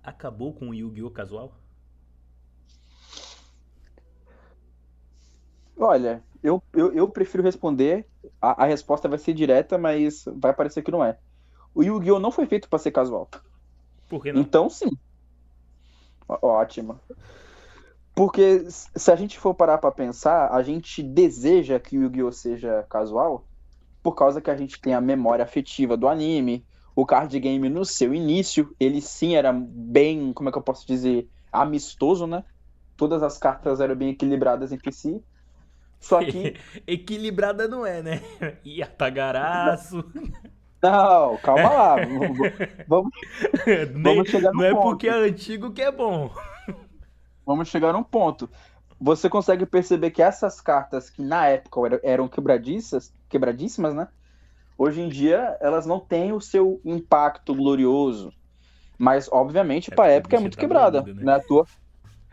acabou com o Yu-Gi-Oh! Casual? Olha, eu prefiro responder. A resposta vai ser direta, mas vai parecer que não é. O Yu-Gi-Oh! Não foi feito para ser casual. Por que não? Então, sim, ótimo. Porque se a gente for parar para pensar, a gente deseja que o Yu-Gi-Oh! Seja casual por causa que a gente tem a memória afetiva do anime. O card game no seu início, ele sim era bem, como é que eu posso dizer, amistoso, né? Todas as cartas eram bem equilibradas entre si. Só que Equilibrada não é, né? Yatagaraço. não, calma lá. Vamos, Nem, vamos chegar no não é porque é ponto. antigo que é bom. Vamos chegar num ponto. Você consegue perceber que essas cartas que na época eram quebradíssimas, né? Hoje em dia elas não têm o seu impacto glorioso. Mas, obviamente, É para a porque o época é bicho muito tá quebrada, banido, né? né?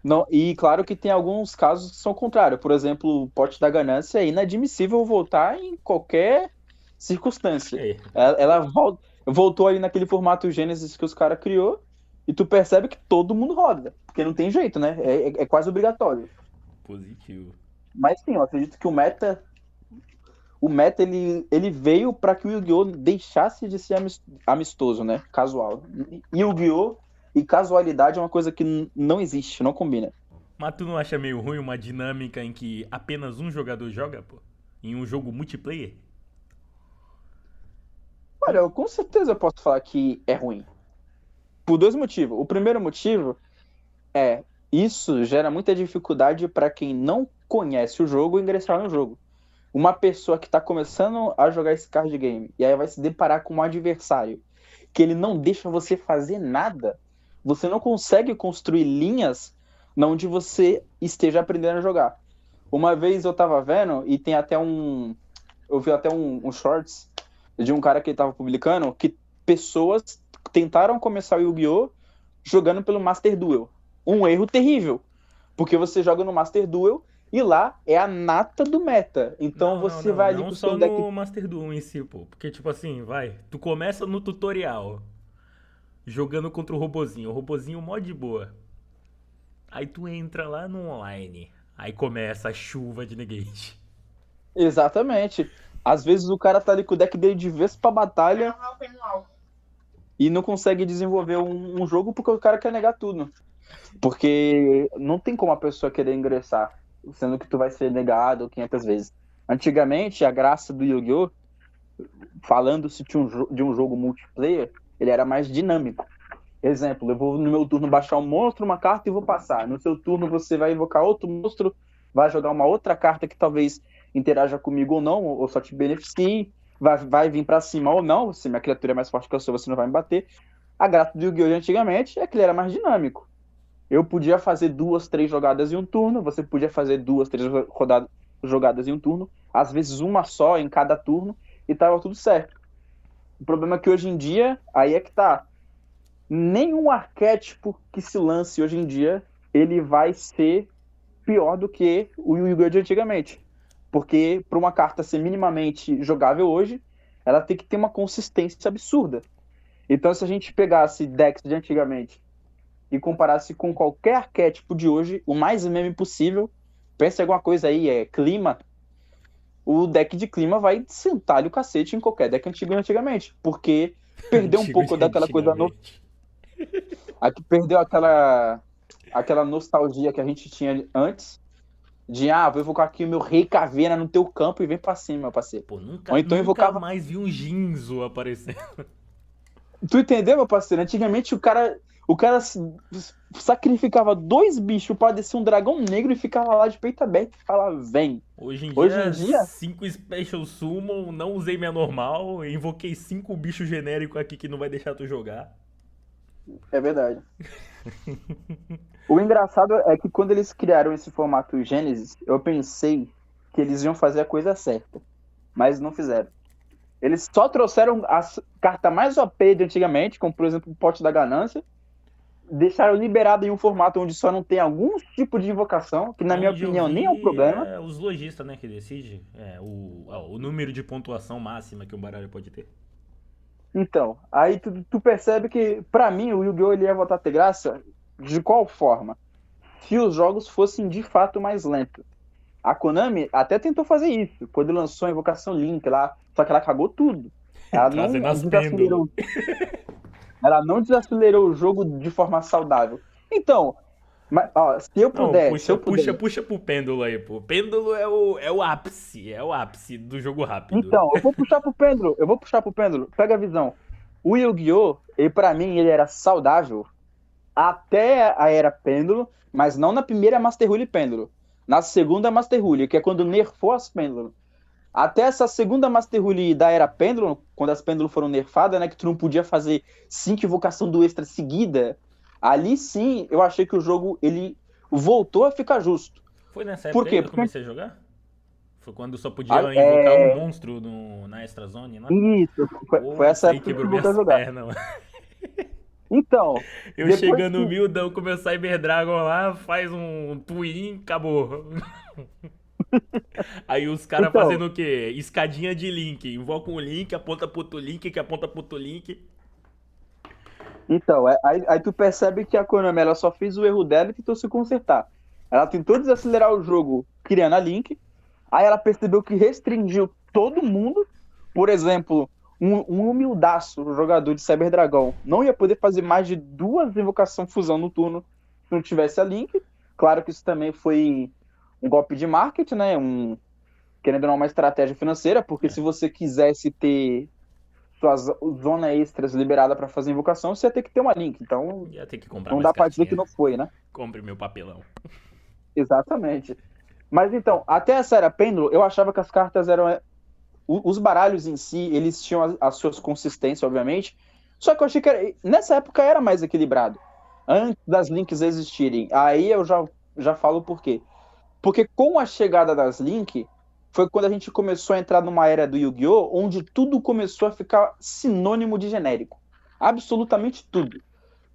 Não, e claro que tem alguns casos que são contrários. Por exemplo, o pote da ganância é inadmissível voltar em qualquer circunstância. É, Ela voltou ali naquele formato Gênesis que os caras criou e tu percebe que todo mundo roda, porque não tem jeito, né? É quase obrigatório. positivo. Mas sim, eu acredito que o meta ele veio para que o Yu-Gi-Oh! Deixasse de ser amistoso, né? Casual. Yu-Gi-Oh! E casualidade é uma coisa que não existe, não combina. Mas tu não acha meio ruim uma dinâmica em que apenas um jogador joga, pô? Em um jogo multiplayer? Olha, eu com certeza posso falar que é ruim. Por dois motivos. O primeiro motivo é isso gera muita dificuldade para quem não conhece o jogo ingressar no jogo. Uma pessoa que está começando a jogar esse card game e aí vai se deparar com um adversário que ele não deixa você fazer nada, você não consegue construir linhas onde você esteja aprendendo a jogar. Uma vez eu tava vendo, e tem até um. Eu vi até um shorts de um cara que tava publicando que pessoas tentaram começar o Yu-Gi-Oh! Jogando pelo Master Duel. Um erro terrível. Porque você joga no Master Duel e lá é a nata do meta. Então Não, não, você não. vai ali Não com o só seu deck. no Master Duel em si, pô. Porque, tipo assim, vai. Tu começa no tutorial, jogando contra o robozinho. O robozinho mó de boa. Aí tu entra lá no online. Aí começa a chuva de negate. Exatamente. Às vezes o cara tá ali com o deck dele de vez pra batalha e não consegue desenvolver um jogo porque o cara quer negar tudo. Porque não tem como a pessoa querer ingressar, sendo que tu vai ser negado 500 vezes. Antigamente, a graça do Yu-Gi-Oh! Falando-se de um jogo multiplayer, ele era mais dinâmico. Exemplo, eu vou no meu turno baixar um monstro, uma carta e vou passar. No seu turno você vai invocar outro monstro, vai jogar uma outra carta que talvez interaja comigo ou não, ou só te beneficie, vai vir para cima ou não, se minha criatura é mais forte que a sua, você não vai me bater. A graça do Yu-Gi-Oh! Antigamente é que ele era mais dinâmico. Eu podia fazer duas, três jogadas em um turno, você podia fazer duas, três jogadas em um turno, às vezes uma só em cada turno, e tava tudo certo. O problema é que hoje em dia, aí é que tá, nenhum arquétipo que se lance hoje em dia, ele vai ser pior do que o Yu-Gi-Oh! De antigamente. Porque para uma carta ser minimamente jogável hoje, ela tem que ter uma consistência absurda. Então, se a gente pegasse decks de antigamente e comparasse com qualquer arquétipo de hoje, o mais meme possível, pensa em alguma coisa aí, clima, o deck de clima vai sentar-lhe o cacete em qualquer deck antigo antigamente, porque perdeu um Antigo pouco de daquela coisa, antigamente. perdeu aquela nostalgia que a gente tinha antes, de, vou invocar aqui o meu Rei Caveira no teu campo e vem pra cima, meu parceiro. Pô, Ou nunca, então nunca invocava. mais vi um Jinzo aparecer. Tu entendeu, meu parceiro? Antigamente o cara sacrificava dois bichos pra descer um dragão negro e ficava lá de peito aberto e falava, vem. Hoje em Hoje em dia, dia, 5 Special Summon, não usei minha normal, invoquei 5 bichos genéricos aqui que não vai deixar tu jogar. é verdade. O engraçado é que quando eles criaram esse formato Gênesis, eu pensei que eles iam fazer a coisa certa, mas não fizeram. Eles só trouxeram as cartas mais OP de antigamente, como por exemplo o Pote da Ganância, deixaram liberado em um formato onde só não tem algum tipo de invocação, que na minha Onde eu opinião nem é um vi problema. é os lojistas, né, que decide o número de pontuação máxima que um baralho pode ter. Então, aí tu percebe que, pra mim, o Yu-Gi-Oh! Ele ia voltar a ter graça de qual forma? Se os jogos fossem de fato mais lentos. A Konami até tentou fazer isso, quando lançou a Invocação Link lá, só que ela cagou tudo. Ela não Trazendo as pêndulo. desacelerou, ela não desacelerou o jogo de forma saudável. Então, ó, Não, se eu puder. puxa pro pêndulo aí, pô. Pêndulo é o ápice do jogo rápido. Então, eu vou puxar pro pêndulo, pega a visão. O Yu-Gi-Oh! Ele, pra mim, ele era saudável até a era pêndulo, mas não na primeira Master Rule pêndulo. Na segunda Master Rule, que é quando nerfou as pêndulo. Até essa segunda Master Rule da era pêndulo, quando as pêndulos foram nerfadas, né, que tu não podia fazer 5 invocação do extra seguida, ali sim eu achei que o jogo ele voltou a ficar justo. Foi nessa Por época aí quê? que eu Porque comecei a jogar? Foi quando só podia invocar um é, monstro na Extra Zone, né? isso, foi Pô, isso essa aí época que quebrou tu voltou a minhas jogar. pernas, mano. Então, Eu depois chegando que. humildão com meu Cyber Dragon lá, faz um twin, acabou. Aí os caras Então, fazendo o quê? Escadinha de link. Invoca um link, aponta pro outro link, que aponta pro outro link. aí tu percebe que a Konami ela só fez o erro dela e tentou se consertar. Ela tentou desacelerar o jogo criando a Link, aí ela percebeu que restringiu todo mundo. Por exemplo, um humildaço jogador de Cyber Dragão não ia poder fazer mais de 2 invocação fusão no turno se não tivesse a Link. Claro que isso também foi um golpe de marketing, né? Querendo ou não, uma estratégia financeira, porque É, se você quisesse ter suas zona extras liberada para fazer invocação, você ia ter que ter uma Link. Então, ia ter que comprar não mais dá para dizer que cartinha. não foi, né? Compre meu papelão. Exatamente. Mas então, até essa era pêndulo, eu achava que as cartas eram. Os baralhos em si, eles tinham as suas consistências, obviamente. Só que eu achei que nessa época era mais equilibrado. Antes das links existirem. Aí eu já falo por quê. Porque com a chegada das links, foi quando a gente começou a entrar numa era do Yu-Gi-Oh! Onde tudo começou a ficar sinônimo de genérico. Absolutamente tudo.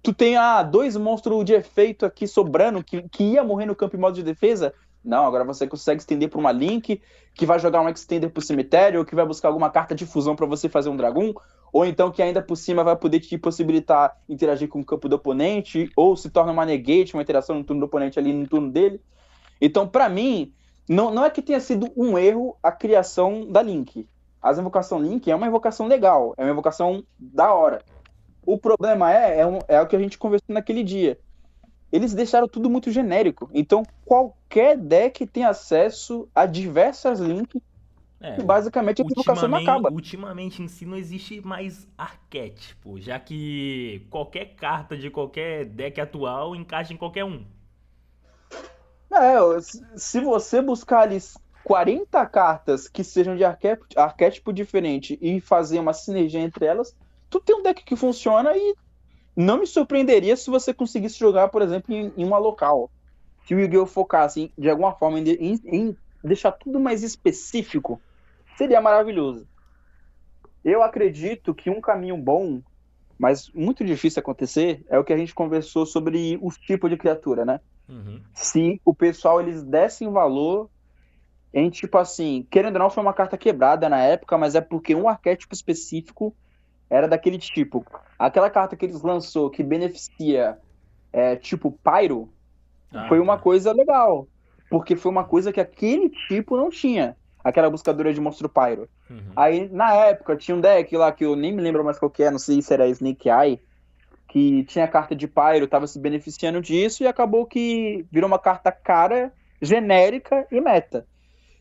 Tu tem 2 monstros de efeito aqui sobrando que ia morrer no campo em modo de defesa. Não, agora você consegue estender para uma Link, que vai jogar um Extender pro cemitério, ou que vai buscar alguma carta de fusão para você fazer um dragão, ou então que ainda por cima vai poder te possibilitar interagir com o campo do oponente, ou se torna uma negate, uma interação no turno do oponente ali no turno dele. Então, para mim, não é que tenha sido um erro a criação da Link. As invocação Link é uma invocação legal, é uma invocação da hora. O problema é o que a gente conversou naquele dia. Eles deixaram tudo muito genérico. Então, qualquer deck tem acesso a diversas links É, e basicamente a invocação não acaba. ultimamente em si não existe mais arquétipo, já que qualquer carta de qualquer deck atual encaixa em qualquer um. Se você buscar ali 40 cartas que sejam de arquétipo diferente e fazer uma sinergia entre elas, tu tem um deck que funciona e não me surpreenderia se você conseguisse jogar, por exemplo, em uma local. Se o Yu-Gi-Oh! Focasse de alguma forma em deixar tudo mais específico, seria maravilhoso. Eu acredito que um caminho bom, mas muito difícil acontecer, é o que a gente conversou sobre os tipos de criatura, né? Uhum. Se o pessoal eles dessem valor em, tipo assim, querendo ou não, foi uma carta quebrada na época, mas é porque um arquétipo específico era daquele tipo. Aquela carta que eles lançou que beneficia tipo Pyro, Ah, foi uma tá. coisa legal. Porque foi uma coisa que aquele tipo não tinha. Aquela buscadora de monstro Pyro. Uhum. Aí, na época, tinha um deck lá que eu nem me lembro mais qual que é, não sei se era Snake Eye, que tinha carta de Pyro, tava se beneficiando disso e acabou que virou uma carta cara, genérica e meta.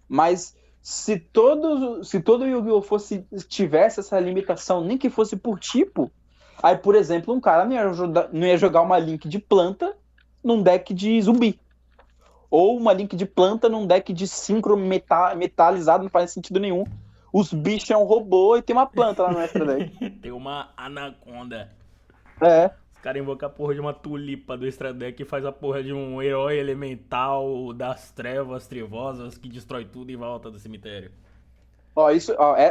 Mas se todo Yu-Gi-Oh! Tivesse essa limitação, nem que fosse por tipo, aí, por exemplo, um cara não ia jogar uma Link de planta num deck de zumbi. Ou uma Link de planta num deck de sincro metalizado, não faz sentido nenhum. Os bichos é um robô e tem uma planta lá no extra deck. Tem uma anaconda. É, Os caras invocam a porra de uma tulipa do extra deck e faz a porra de um herói elemental das trevas trevosas que destrói tudo em volta do cemitério.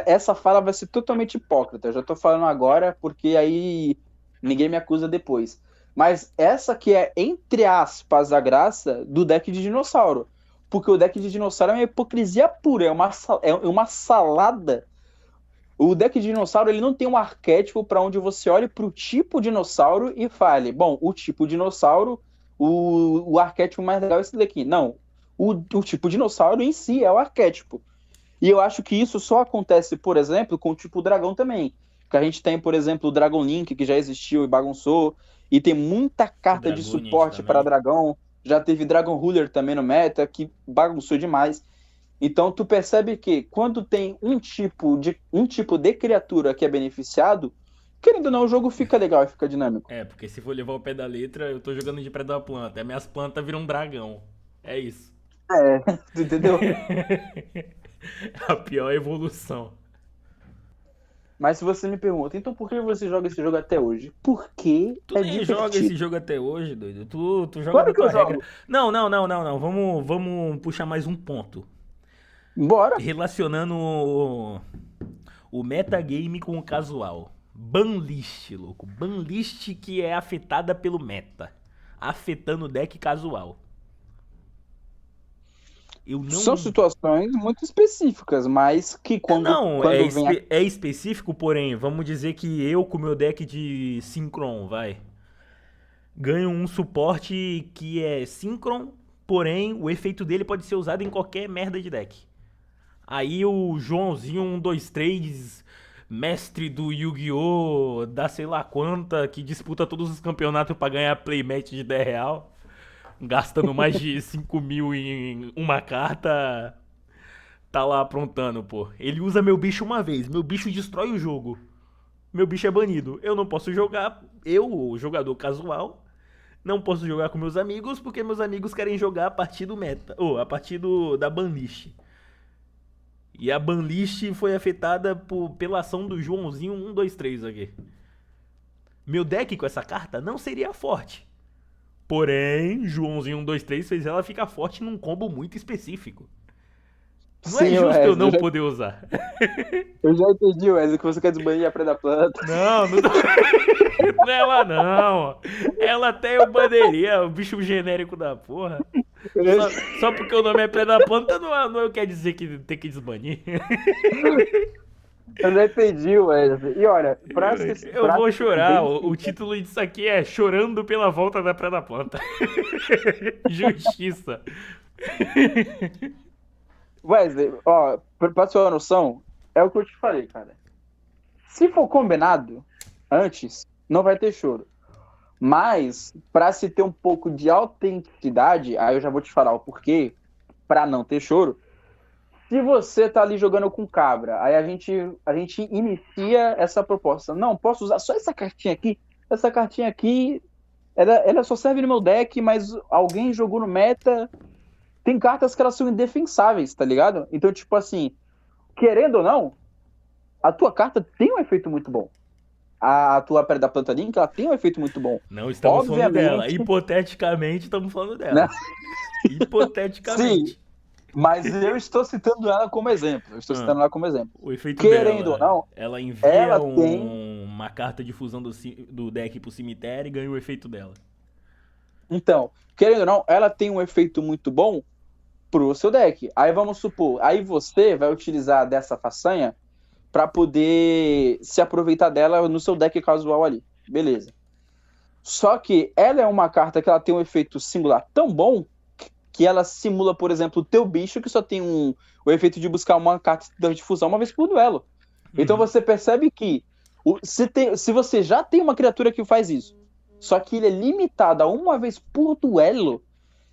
essa fala vai ser totalmente hipócrita. Eu já tô falando agora porque aí ninguém me acusa depois. Mas essa que é, entre aspas, a graça do deck de dinossauro. Porque o deck de dinossauro é uma hipocrisia pura, é uma salada O deck de dinossauro, ele não tem um arquétipo para onde você olhe para o tipo dinossauro e fale, bom, o tipo dinossauro, o arquétipo mais legal é esse daqui. Não, o tipo dinossauro em si é o arquétipo. E eu acho que isso só acontece, por exemplo, com o tipo dragão também. Que a gente tem, por exemplo, o Dragon Link, que já existiu e bagunçou, e tem muita O carta de Dragonite suporte para também. dragão. Já teve Dragon Ruler também no meta, que bagunçou demais. Então tu percebe que quando tem um tipo de criatura que é beneficiado, querendo ou não, o jogo fica legal e fica dinâmico. É, porque se for levar o pé da letra, eu tô jogando de predar planta. Aí minhas plantas viram um dragão. É isso. É, tu entendeu? A pior evolução. Mas se você me pergunta, então por que você joga esse jogo até hoje? Porque Tu é nem joga esse divertido. jogo até hoje, doido. Tu joga da Claro que eu tua regra. jogo. Não, não, não, não, não. Vamos puxar mais um ponto. Bora. Relacionando o metagame com o casual. Banlist, louco. Banlist que é afetada pelo meta. Afetando o deck casual. Eu São não. situações muito específicas, mas que quando, Não, quando vem a... é específico, porém, vamos dizer que eu com o meu deck de Synchron, vai. Ganho um suporte que é Synchron, porém o efeito dele pode ser usado em qualquer merda de deck. Aí o Joãozinho 123, mestre do Yu-Gi-Oh! Da sei lá quanta, que disputa todos os campeonatos pra ganhar playmatch de 10 real, gastando mais de 5 mil em uma carta, tá lá aprontando, pô. Ele usa meu bicho uma vez, meu bicho destrói o jogo. Meu bicho é banido. Eu não posso jogar, eu, o jogador casual, não posso jogar com meus amigos porque meus amigos querem jogar a partir do meta, ou a partir da banlist. E a banlist foi afetada pela ação do Joãozinho 123 aqui. Meu deck com essa carta não seria forte. Porém, Joãozinho 123 fez ela ficar forte num combo muito específico. Não é Sim, justo eu Wesley, não poder usar. eu já entendi, Wesley, que você quer desbanir a pré da planta. Não, não, não é ela não. Ela até eu baneria, o bicho genérico da porra. Só porque o nome é Pé da Planta não quer dizer que tem que desbanir. Eu já entendi, Wesley. E olha, Eu vou chorar. O título disso aqui é Chorando pela Volta da Pé da Planta. Justiça. Wesley, ó, pra sua noção, é o que eu te falei, cara. Se for combinado antes, não vai ter choro. Mas, pra se ter um pouco de autenticidade, aí eu já vou te falar o porquê, pra não ter choro. Se você tá ali jogando com cabra, aí a gente inicia essa proposta. Não, posso usar só essa cartinha aqui? Essa cartinha aqui, ela só serve no meu deck, mas alguém jogou no meta. Tem cartas que elas são indefensáveis, tá ligado? Então, tipo assim, querendo ou não, a tua carta tem um efeito muito bom. A tua Pedra da Planta Link, ela tem um efeito muito bom. Não estamos falando dela. Obviamente, Hipoteticamente, estamos falando né? dela. Hipoteticamente. Sim, mas eu estou citando ela como exemplo. Eu estou citando ela como exemplo. O efeito Querendo ou dela, não, ela envia ela tem. uma carta de fusão do deck pro cemitério e ganha o efeito dela. Então, querendo ou não, ela tem um efeito muito bom pro seu deck. Aí vamos supor, aí você vai utilizar dessa façanha para poder se aproveitar dela no seu deck casual ali. Beleza. Só que ela é uma carta que ela tem um efeito singular tão bom que ela simula, por exemplo, o teu bicho que só tem o efeito de buscar uma carta de fusão uma vez por duelo. Então você percebe que se você já tem uma criatura que faz isso, só que ele é limitado a uma vez por duelo,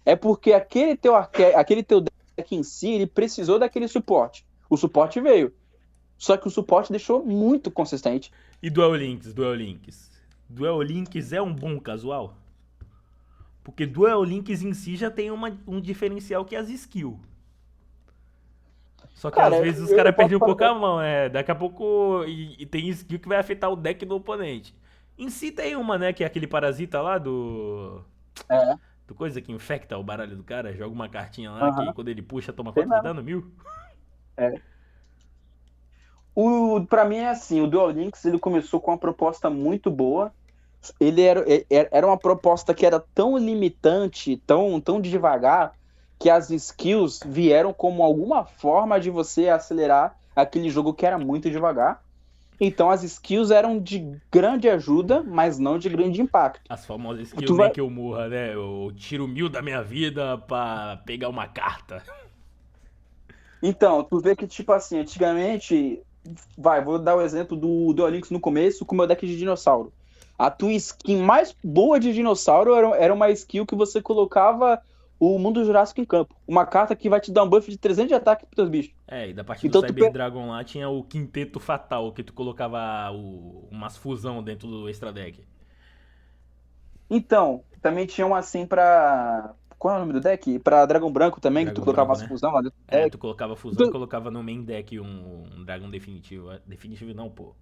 é porque aquele teu deck em si, ele precisou daquele suporte. O suporte veio. Só que o suporte deixou muito consistente. E Duel Links, Duel Links. Duel Links é um bom casual? Porque Duel Links em si já tem um diferencial que é as skills. Só que Cara, às vezes os eu caras posso perdem um pouco falar. a mão, daqui a pouco. E tem skill que vai afetar o deck do oponente. Em si tem uma, né? Que é aquele parasita lá É, do coisa que infecta o baralho do cara. Joga uma cartinha lá que aham, quando ele puxa toma tem quanto de mesmo. dano? 1000? É. Pra mim é assim, o Duel Links ele começou com uma proposta muito boa. Era uma proposta que era tão limitante, tão devagar, que as skills vieram como alguma forma de você acelerar aquele jogo que era muito devagar. Então as skills eram de grande ajuda, mas não de grande impacto. As famosas skills Tu nem vai... que eu morra, né? Eu tiro 1000 da minha vida pra pegar uma carta. Então, tu vê que, tipo assim, antigamente, vou dar o exemplo do Duel Links no começo com o meu deck de dinossauro. A tua skin mais boa de dinossauro era uma skill que você colocava o Mundo Jurássico em campo. Uma carta que vai te dar um buff de 300 de ataque pros teus bichos. E da parte do Então, Cyber Dragon lá tinha o Quinteto Fatal, que tu colocava umas fusão dentro do Extra Deck. Então, também tinha um assim pra... Qual é o nome do deck? Pra Dragão Branco também, que tu Dragão colocava Branco, umas né? fusão lá dentro do deck. Tu colocava fusão e Então, colocava no main deck um Dragão definitivo. Definitivo não, pô.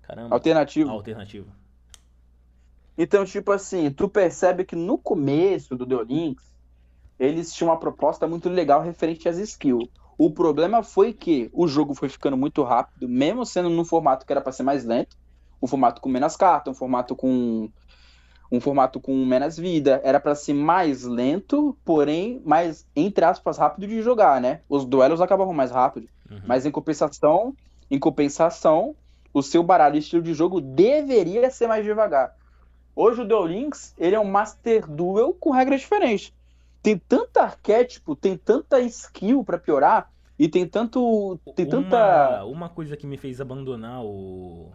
Caramba. alternativo. Alternativo. Então, tipo assim, tu percebe que no começo do Duel Links, eles tinham uma proposta muito legal referente às skills. O problema foi que o jogo foi ficando muito rápido, mesmo sendo num formato que era para ser mais lento, um formato com menos carta, um formato com menos vida, era para ser mais lento, porém mais, entre aspas, rápido de jogar, né? Os duelos acabavam mais rápido, mas em compensação, o seu baralho e estilo de jogo deveria ser mais devagar. Hoje o Duel Links, ele é um Master Duel com regras diferentes. Tem tanto arquétipo, tem tanta skill pra piorar, e tem tanta... Uma coisa que me fez abandonar o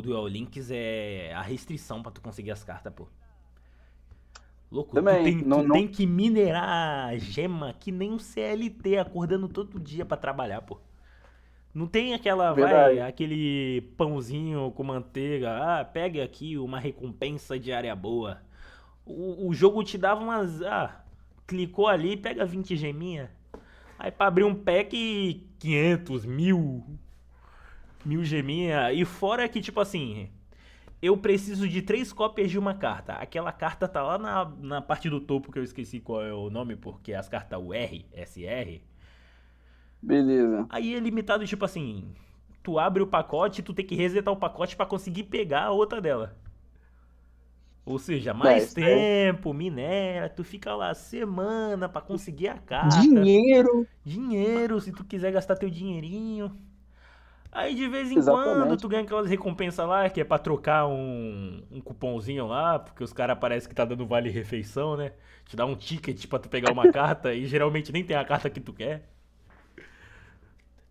Duel Links é a restrição pra tu conseguir as cartas, pô. Louco, tu Também, tem, não, tu não... tem que minerar gema que nem um CLT acordando todo dia pra trabalhar, pô. Não tem Verdade. aquele pãozinho com manteiga. Pega aqui uma recompensa diária boa. O jogo te dava umas. Clicou ali, pega 20 geminha. Aí pra abrir um pack, 500, 1000 geminha. E fora que, tipo assim, eu preciso de 3 cópias de uma carta. Aquela carta tá lá na parte do topo, que eu esqueci qual é o nome, porque as cartas UR, SR. Beleza. Aí é limitado, tipo assim, tu abre o pacote, tu tem que resetar o pacote pra conseguir pegar a outra dela. Ou seja, mais Isso é tempo, minera, tu fica lá semana pra conseguir a carta. dinheiro. Dinheiro, se tu quiser gastar teu dinheirinho. Aí de vez em quando Exatamente. tu ganha aquelas recompensas lá, que é pra trocar um cupomzinho lá, porque os caras parecem que tá dando vale refeição, né? Te dá um ticket pra tu pegar uma carta e geralmente nem tem a carta que tu quer.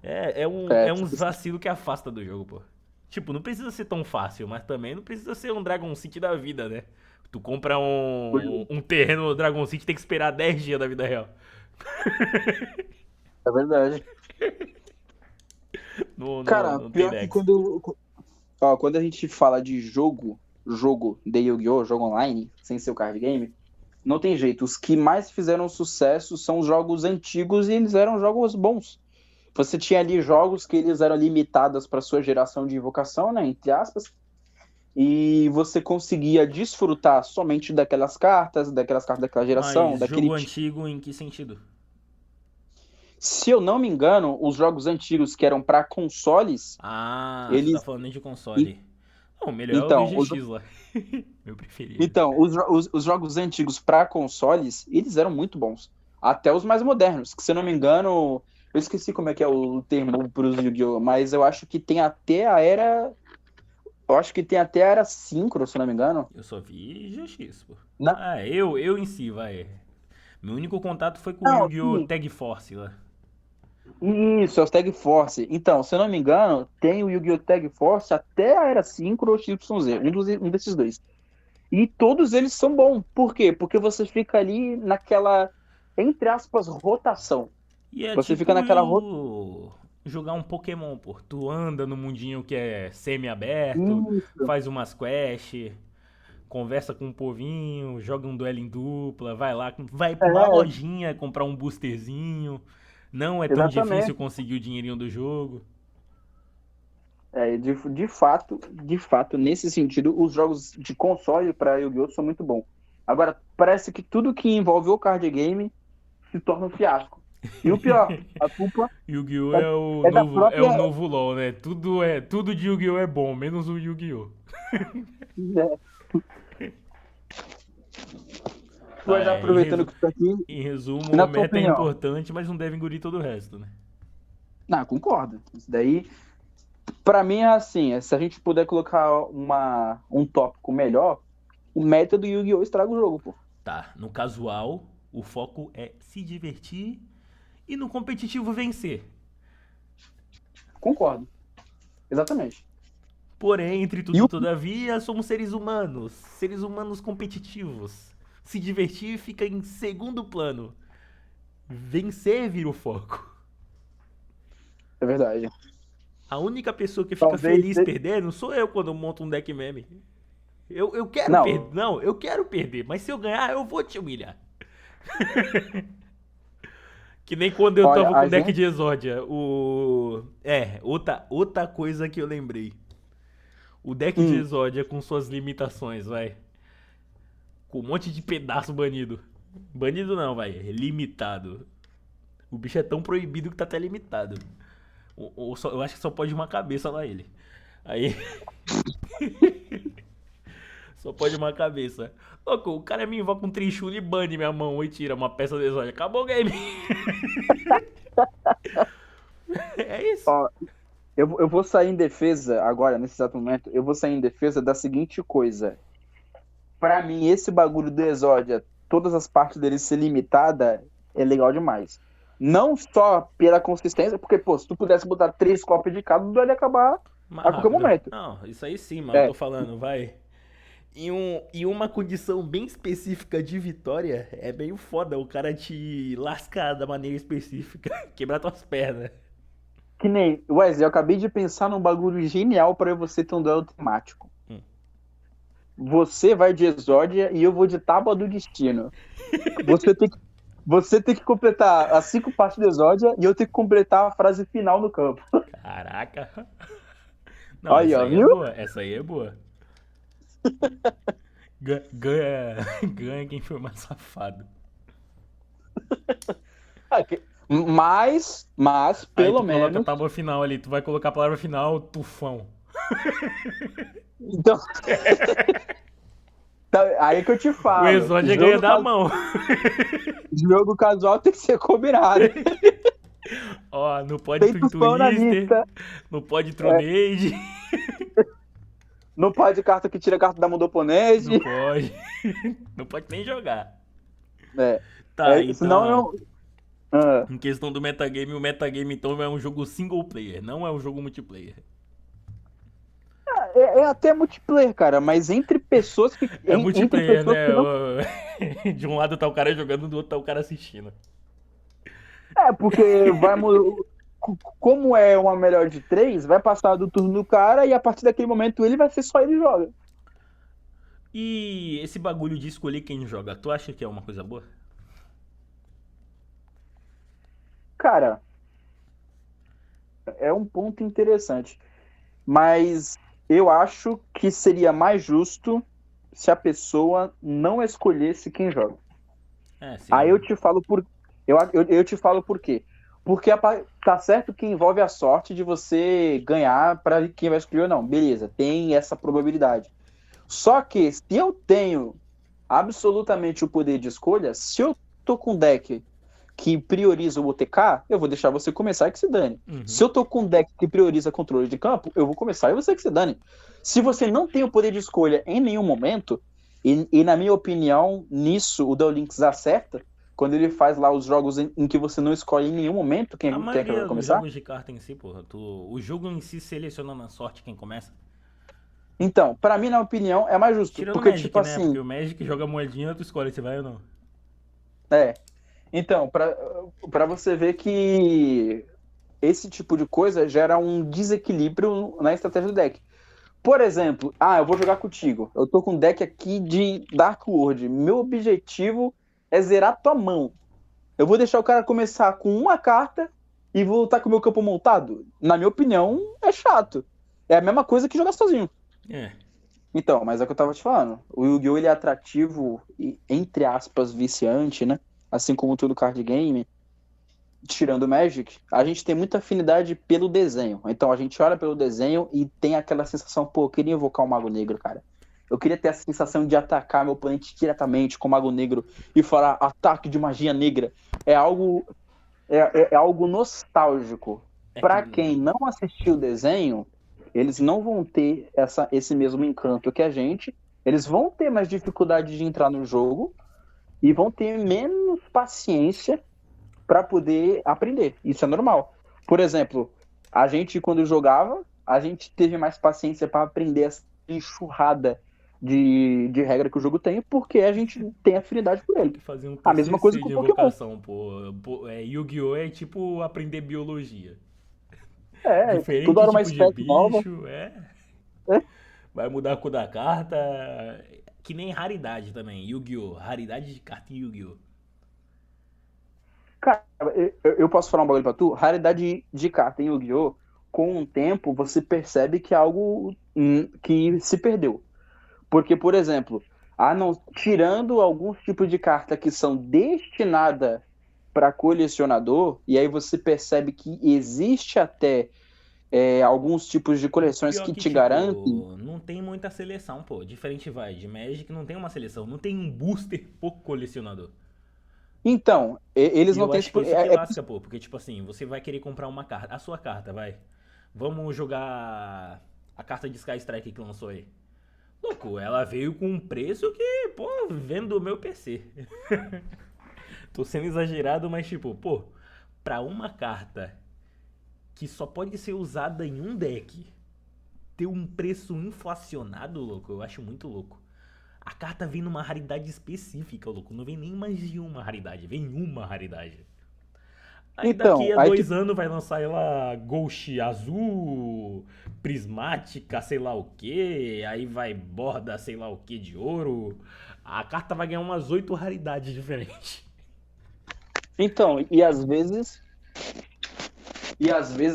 É uns Tipo, vacilos que afasta do jogo, pô. Tipo, não precisa ser tão fácil, mas também não precisa ser um Dragon City da vida, né? Tu compra um terreno no Dragon City e tem que esperar 10 dias da vida real. é verdade. Cara, No pior que T-Dex. quando a gente fala de jogo de Yu-Gi-Oh!, jogo online, sem ser o card game, não tem jeito. Os que mais fizeram sucesso são os jogos antigos e eles eram jogos bons. Você tinha ali jogos que eles eram limitados para sua geração de invocação, né, entre aspas, e você conseguia desfrutar somente daquelas cartas daquela geração, Mas daquele jogo tipo. antigo em que sentido? Se eu não me engano, os jogos antigos que eram para consoles, Você tá eles. falando de e- console. Não, o melhor é o Então, BGX lá. Meu preferido. os jogos antigos para consoles, eles eram muito bons. Até os mais modernos, que se eu não me engano, eu esqueci como é que é o termo para os Yu-Gi-Oh!, mas eu acho que tem até a era. Eu acho que tem até a era Synchro, se eu não me engano. Eu só vi GX, pô. Não, Eu em si, vai. Meu único contato foi com o não, Yu-Gi-Oh! sim. Tag Force lá. Isso, é o Tag Force. Então, se eu não me engano, tem o Yu-Gi-Oh! Tag Force até a era Synchro ou YZ, um desses dois. E todos eles são bons. Por quê? Porque você fica ali naquela, entre aspas, rotação. E é Você fica tipo naquela jogar um Pokémon, pô. Tu anda no mundinho que é semi-aberto, Isso. faz umas quests, conversa com um povinho, joga um duelo em dupla, vai lá, vai pra uma É, lojinha comprar um boosterzinho. Não é tão difícil exatamente. conseguir o dinheirinho do jogo. De fato, nesse sentido, os jogos de console para Yu-Gi-Oh! São muito bons. Agora, parece que tudo que envolve o card game se torna um fiasco. E o pior, a culpa Yu-Gi-Oh! é, é da É o própria. novo LoL, né? Tudo de Yu-Gi-Oh! É bom, menos o Yu-Gi-Oh! Mas aproveitando que tu tá aqui, Em resumo, o na tua meta é opinião. importante, mas não deve engolir todo o resto, né? Não, concordo. Isso daí, Pra mim é assim, se a gente puder colocar um tópico melhor, o método Yu-Gi-Oh! Estraga o jogo, pô. Tá, no casual, o foco é se divertir e no competitivo vencer. Concordo. Exatamente. Porém, entre E tudo o e todavia, somos seres humanos competitivos. Se divertir fica em segundo plano. Vencer vira o foco. É verdade. A única pessoa que fica Talvez. feliz perdendo sou eu quando monto um deck meme. Eu quero perder. Não, Não, eu quero perder, mas se eu ganhar, eu vou te humilhar. Que nem quando eu olha, tava com a o deck gente. de Exódia. Outra coisa que eu lembrei. O deck de Hum, Exódia com suas limitações, vai. Com um monte de pedaço banido. Banido não, vai. Limitado. O bicho é tão proibido que tá até limitado. Eu acho que só pode uma cabeça lá ele. Aí. Só pode uma cabeça. Louco, o cara me invoca um Trichula e bane minha mão e tira uma peça de Exódia. Acabou o game. É isso. ó, eu vou sair em defesa agora, nesse exato momento. Eu vou sair em defesa da seguinte coisa. Pra mim, esse bagulho do Exódia, todas as partes dele ser limitada, é legal demais. Não só pela consistência, porque, pô, se tu pudesse botar 3 cópias de cada, tu ia acabar Mais a qualquer rápido. momento. Não, isso aí sim, mas eu É, tô falando, vai. Em uma condição bem específica de vitória, é meio foda o cara te lascar da maneira específica, quebrar tuas pernas. que nem. Wesley, eu acabei de pensar num bagulho genial pra você ter um duelo temático. Hum. Você vai de Exódia e eu vou de Tábua do Destino. Você tem que, você tem que completar as 5 partes do Exódia e eu tenho que completar a frase final no campo. Caraca. Não, Aí, essa ó, aí é viu? boa, essa aí é boa. Ganha, ganha quem foi mais safado. Mas, Aí pelo tu coloca a menos. tábua final ali, tu vai colocar a palavra final, tufão. Então, aí que eu te O falo. Exódia ganha da mão. Jogo casual tem que ser combinado. Ó, não pode Tem Twin tufão na Twister, lista. não pode É, Tronade, não pode carta que tira a carta da mão do oponente. não pode. Não pode nem jogar. É, Tá, senão então, eu. Ah, em questão do metagame, o metagame então é um jogo single player, não é um jogo multiplayer. é até multiplayer, cara, mas entre pessoas que. É Entre multiplayer, pessoas né? que não. De um lado tá o cara jogando, do outro tá o cara assistindo. É, porque como é uma melhor de 3, vai passar do turno do cara e a partir daquele momento ele vai ser só ele joga. E esse bagulho de escolher quem joga, tu acha que é uma coisa boa? Cara, é um ponto interessante. Mas eu acho que seria mais justo se a pessoa não escolhesse quem joga. É, seria. Aí eu te falo eu te falo por quê. Porque tá certo que envolve a sorte de você ganhar para quem vai escolher ou não. Beleza, tem essa probabilidade. Só que se eu tenho absolutamente o poder de escolha, se eu tô com um deck que prioriza o OTK, eu vou deixar você começar e que se dane. Uhum. Se eu tô com um deck que prioriza controle de campo, eu vou começar e você que se dane. Se você não tem o poder de escolha em nenhum momento, e na minha opinião, nisso o Duel Links acerta, quando ele faz lá os jogos em que você não escolhe em nenhum momento quem A é que vai maioria dos começar. jogos de carta em si, porra, o jogo em si seleciona na sorte quem começa. Então, pra mim, na opinião, é mais justo. Tirando o Porque, Magic, tipo né? Porque assim, o Magic joga moedinha, tu escolhe se vai ou não. é. Então, pra você ver que esse tipo de coisa gera um desequilíbrio na estratégia do deck. Por exemplo, eu vou jogar contigo. Eu tô com um deck aqui de Dark World. Meu objetivo é zerar tua mão. Eu vou deixar o cara começar com uma carta e vou lutar com o meu campo montado? Na minha opinião, é chato. É a mesma coisa que jogar sozinho. É. Então, mas é o que eu tava te falando. O Yu-Gi-Oh! Ele é atrativo e, entre aspas, viciante, né? Assim como todo card game. Tirando o Magic, a gente tem muita afinidade pelo desenho. Então a gente olha pelo desenho e tem aquela sensação, pô, eu queria invocar o Mago Negro, cara. Eu queria ter a sensação de atacar meu oponente diretamente com o Mago Negro e falar ataque de magia negra. É algo nostálgico. É Pra que. quem não assistiu o desenho, eles não vão ter esse mesmo encanto que a gente, eles vão ter mais dificuldade de entrar no jogo e vão ter menos paciência para poder aprender. Isso é normal. Por exemplo, a gente, quando jogava, a gente teve mais paciência para aprender essa enxurrada de regra que o jogo tem, porque a gente tem afinidade por ele. Fazer um A mesma coisa TCC com de o Pokémon. invocação, pô. Yu-Gi-Oh! É tipo aprender biologia. Toda Diferente hora uma tipo de espécie nova. bicho, É. Vai mudar a cor da carta. Que nem raridade também. Yu-Gi-Oh! Raridade de carta em Yu-Gi-Oh! Cara, eu posso falar um bagulho pra tu? Raridade de carta em Yu-Gi-Oh! Com o tempo, você percebe que é algo que se perdeu. Porque, por exemplo, tirando alguns tipos de carta que são destinadas para colecionador, e aí você percebe que existe até alguns tipos de coleções Pior que que, te garantem. não tem muita seleção, pô. Diferente vai de Magic, não tem uma seleção. Não tem um booster por colecionador. Então, eles E não eu têm. acho que isso que lasca, pô. Porque, tipo assim, você vai querer comprar uma carta. A sua carta, vai. Vamos jogar a carta de Sky Strike que lançou aí. Louco, ela veio com um preço que, pô, vendo o meu PC. Tô sendo exagerado, mas tipo, pô, pra uma carta que só pode ser usada em um deck ter um preço inflacionado, louco, eu acho muito louco. A carta vem numa raridade específica, louco. Não vem nem mais de uma raridade, vem uma raridade. Aí Então, daqui a aí 2 anos vai lançar ela Ghost azul, prismática, sei lá o que, aí vai borda, sei lá o que de ouro. A carta vai ganhar umas 8 raridades diferentes. Então, e às vezes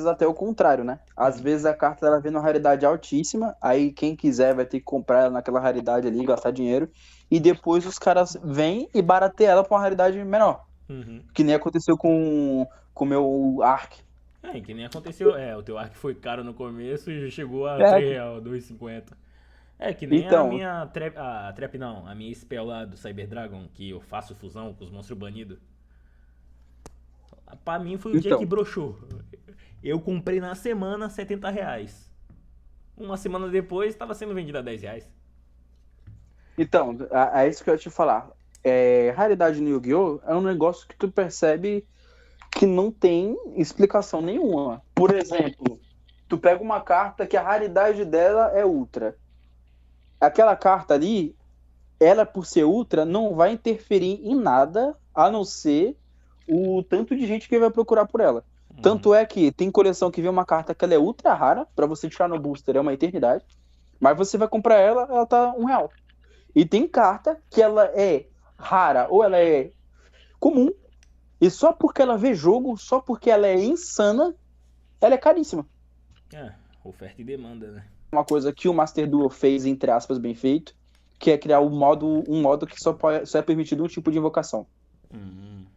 até o contrário, né? Às vezes a carta ela vem numa raridade altíssima, aí quem quiser vai ter que comprar ela naquela raridade ali, gastar dinheiro, e depois os caras vêm e barateiam ela pra uma raridade menor. Que nem aconteceu com o meu Ark. Que nem aconteceu. O teu arco foi caro no começo e chegou a É, R$3, 2,50. Que nem a então, minha trap não, a minha spell lá do Cyber Dragon, que eu faço fusão com os monstros banidos. Pra mim foi o dia que então, broxou. Eu comprei na semana R$70. Uma semana depois tava sendo vendido a R$10. então, é isso que eu ia te falar. Raridade no Yu-Gi-Oh! É um negócio que tu percebe que não tem explicação nenhuma. Por exemplo, tu pega uma carta que a raridade dela é ultra. Aquela carta ali, ela por ser ultra, não vai interferir em nada, a não ser o tanto de gente que vai procurar por ela. Tanto é que tem coleção que vem uma carta que ela é ultra rara, pra você tirar no booster é uma eternidade, mas você vai comprar ela tá R$1. E tem carta que ela é rara ou ela é comum, e só porque ela vê jogo, só porque ela é insana, ela é caríssima. Oferta e demanda, né? Uma coisa que o Master Duel fez, entre aspas, bem feito, que é criar um modo que só é permitido um tipo de invocação.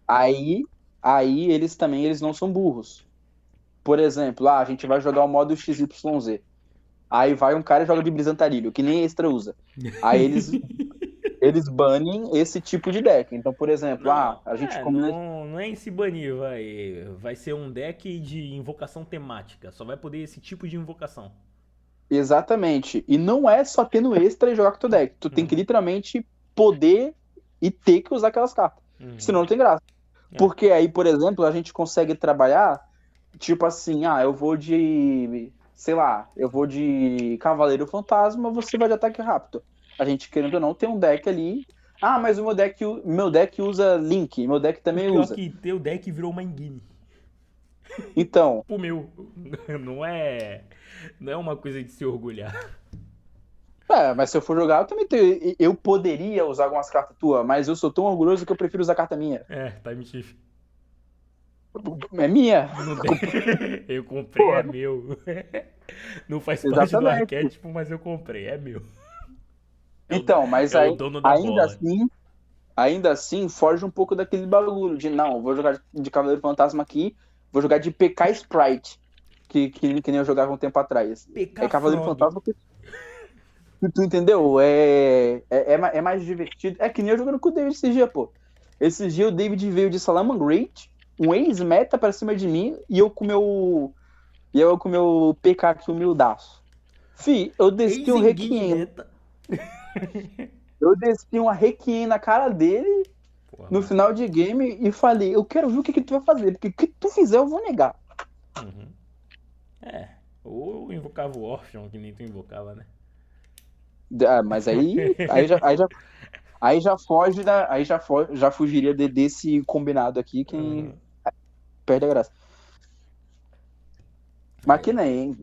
Aí eles não são burros. Por exemplo, a gente vai jogar o modo XYZ. Aí vai um cara e joga de Brisantarilho, que nem Extra usa. Aí eles banem esse tipo de deck. Então, por exemplo, a gente combina. Não é em se banir, vai ser um deck de invocação temática. Só vai poder esse tipo de invocação. Exatamente. E não é só ter no Extra e jogar com o teu deck. Tu tem que literalmente poder e ter que usar aquelas cartas. Senão não tem graça. Porque aí, por exemplo, a gente consegue trabalhar, tipo assim, eu vou de, sei lá, eu vou de Cavaleiro Fantasma, você vai de ataque rápido. A gente, querendo ou não, tem um deck ali. Mas o meu deck usa Link, meu deck também usa. Pior que teu deck virou uma Engine. Então. O meu. Não é uma coisa de se orgulhar. Mas se eu for jogar, eu poderia usar algumas cartas tuas, mas eu sou tão orgulhoso que eu prefiro usar carta minha. Time Shift. É minha. Eu comprei, é meu. Não faz parte do arquétipo, mas eu comprei, é meu. Então, mas é o dono da bola. Ainda assim, foge um pouco daquele bagulho de não, vou jogar de Cavaleiro Fantasma aqui, vou jogar de PK Sprite, que nem eu jogava um tempo atrás. PK Cavaleiro Frog. Fantasma. Tu entendeu? É mais divertido. É que nem eu jogando com o David esse dia, pô. Esse dia o David veio de Salamangreat, um ex-meta pra cima de mim, e eu com meu PK aqui humildaço. Fi, eu desci um Ex-Enguia requiem. Meta. Eu desci uma requiem na cara dele Porra, no mas... final de game e falei, eu quero ver o que, que tu vai fazer, porque o que tu fizer eu vou negar. Uhum. É. Ou eu invocava o Orpheon, que nem tu invocava, né? Mas aí já foge já fugiria desse combinado aqui que Uhum. perde a graça. Mas que Aí. nem,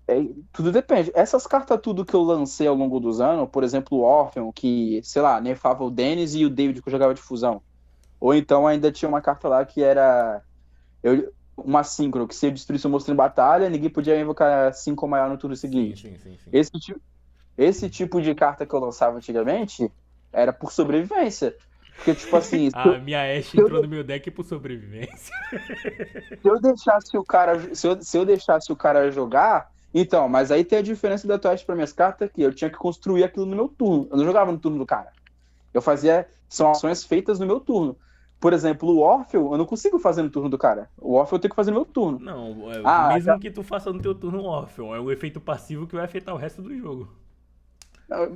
tudo depende. Essas cartas tudo que eu lancei ao longo dos anos, por exemplo, o Orpheon, que, sei lá, nerfava o Dennis e o David que eu jogava de fusão. Ou então ainda tinha uma carta lá que era uma síncro, que se eu destruísse o monstro em batalha, ninguém podia invocar 5 ou maior no turno Sim, seguinte. sim, sim, sim. Esse, ti- esse tipo de carta que eu lançava antigamente era por sobrevivência. Porque, tipo assim, A minha Ashe se eu, entrou no meu deck por sobrevivência. se eu deixasse o cara, se eu deixasse o cara jogar, então, mas aí tem a diferença da tua para minhas cartas que eu tinha que construir aquilo no meu turno. Eu não jogava no turno do cara. Eu fazia, são ações feitas no meu turno. Por exemplo, o Orpheus, eu não consigo fazer no turno do cara. O Orpheus eu tenho que fazer no meu turno. Não, Ah, mesmo que tu faça no teu turno Orpheon, é um efeito passivo que vai afetar o resto do jogo.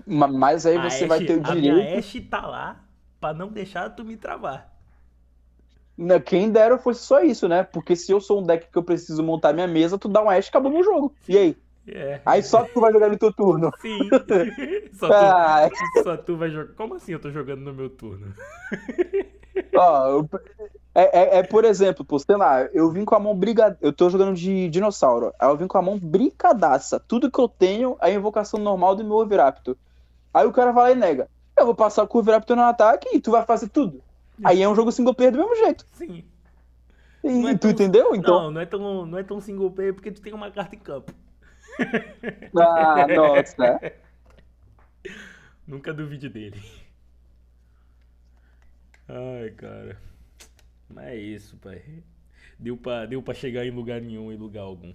mas aí A você vai ter o A minha direito. Ashe tá lá pra não deixar tu me travar. Né, quem dera fosse só isso, né? Porque se eu sou um deck que eu preciso montar minha mesa, tu dá um Ash e acabou meu jogo. E Sim. aí? É. Aí só tu vai jogar no teu turno. Sim. Ah, Só tu vai jogar. Como assim eu tô jogando no meu turno? ó, por exemplo, pô, sei lá, eu vim com a mão brigada. Eu tô jogando de dinossauro. Aí eu vim com a mão bricadaça. Tudo que eu tenho é a invocação normal do meu Overaptor. Aí o cara vai lá e nega. Eu vou passar com o Overaptor no ataque e tu vai fazer tudo. Aí é um jogo single player do mesmo jeito. Sim. Não é E tu tão. entendeu? Então. Não é tão single player porque tu tem uma carta em campo. Ah, nossa. Nunca duvide dele. Ai, cara. Mas é isso, pai. Deu pra chegar em lugar nenhum, em lugar algum.